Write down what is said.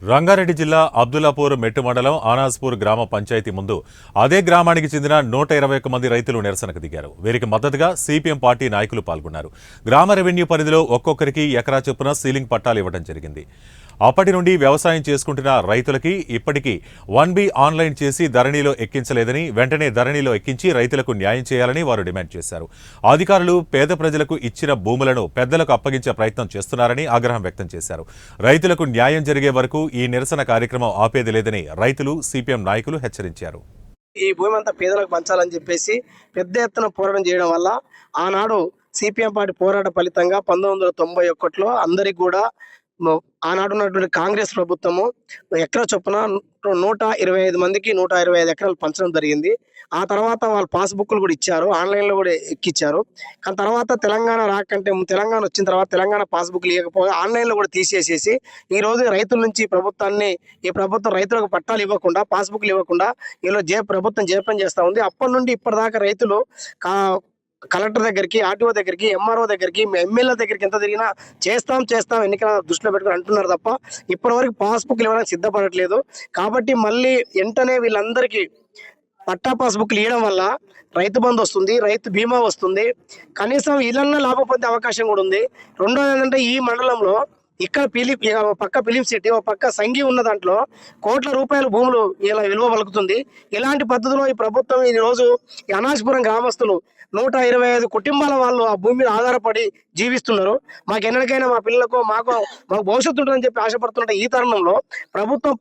రంగారెడ్డి జిల్లా అబ్దుల్లాపూర్ మెట్టు మండలం ఆనాజ్పూర్ గ్రామ పంచాయతీ ముందు అదే గ్రామానికి చెందిన 121 మంది రైతులు నిరసనకు దిగారు. వీరికి మద్దతుగా సిపిఎం పార్టీ నాయకులు పాల్గొన్నారు. గ్రామ రెవెన్యూ పరిధిలో ఒక్కొక్కరికి ఎకరా చొప్పున సీలింగ్ పట్టాలు ఇవ్వడం జరిగింది. అప్పటి నుండి వ్యవసాయం చేసుకుంటున్న రైతులకి ఇప్పటికీ 1B ఆన్లైన్ చేసి ధరణిలో ఎక్కించలేదని, వెంటనే ధరణిలో ఎక్కించి రైతులకు న్యాయం చేయాలని వారు డిమాండ్ చేశారు. అధికారులు పేద ప్రజలకు ఇచ్చిన భూములను పెద్దలకు అప్పగించే ప్రయత్నం చేస్తున్నారని ఆగ్రహం వ్యక్తం చేశారు. రైతులకు న్యాయం జరిగే వరకు ఈ నిరసన కార్యక్రమం ఆపేది లేదని రైతులు, సిపిఎం నాయకులు హెచ్చరించారు. ఈ భూమి అంతా పేదలకు పంచాలని చెప్పేసి పెద్ద ఎత్తున పోరాటం చేయడం వల్ల ఆనాడు సిపిఎం పార్టీ పోరాట ఫలితంగా 1991లో అందరికి కూడా ఆనాడు ఉన్నటువంటి కాంగ్రెస్ ప్రభుత్వము ఎకరా చొప్పున 125 మందికి 125 ఎకరాలు పంచడం జరిగింది. ఆ తర్వాత వాళ్ళు పాస్బుక్లు కూడా ఇచ్చారు, ఆన్లైన్లో కూడా ఎక్కిచ్చారు. కానీ తర్వాత తెలంగాణ రాకంటే తెలంగాణ వచ్చిన తర్వాత తెలంగాణ పాస్బుక్లు ఇవ్వకపోగా ఆన్లైన్లో కూడా తీసేసేసి ఈ రోజు రైతుల నుంచి ఈ ప్రభుత్వం రైతులకు పట్టాలు ఇవ్వకుండా, పాస్బుక్లు ఇవ్వకుండా ఈరోజు ప్రభుత్వం జేపం చేస్తూ ఉంది. అప్పటి నుండి ఇప్పటిదాకా రైతులు కలెక్టర్ దగ్గరికి, ఆర్టీఓ దగ్గరికి, ఎంఆర్ఓ దగ్గరికి, ఎమ్మెల్యే దగ్గరికి ఎంత తిరిగినా చేస్తాం ఎన్నికల దృష్టిలో పెట్టుకుని అంటున్నారు తప్ప ఇప్పటి వరకు పాస్బుక్లు ఇవ్వడానికి సిద్ధపడట్లేదు. కాబట్టి మళ్ళీ వెంటనే వీళ్ళందరికీ పట్టా పాస్బుక్లు ఇవ్వడం వల్ల రైతు బంధు వస్తుంది, రైతు బీమా వస్తుంది, కనీసం ఇళ్లల్లో లాభం పొందే అవకాశం కూడా ఉంది. రెండోది ఏంటంటే ఈ మండలంలో ఇక్కడ పక్క ఫిలిం సిటీ, ఒక పక్క సంఘి ఉన్న దాంట్లో కోట్ల రూపాయల భూములు ఇలా విలువ పలుకుతుంది. ఇలాంటి పద్ధతిలో ఈ ప్రభుత్వం ఈ రోజు ఈ అనాజ్పురం గ్రామస్తులు 125 కుటుంబాల వాళ్ళు ఆ భూమి మీద ఆధారపడి జీవిస్తున్నారు. మాకు ఎన్నటికైనా మా పిల్లలకు మాకు భవిష్యత్తు ఉంటుందని చెప్పి ఆశపడుతుంటే ఈ తరుణంలో ప్రభుత్వం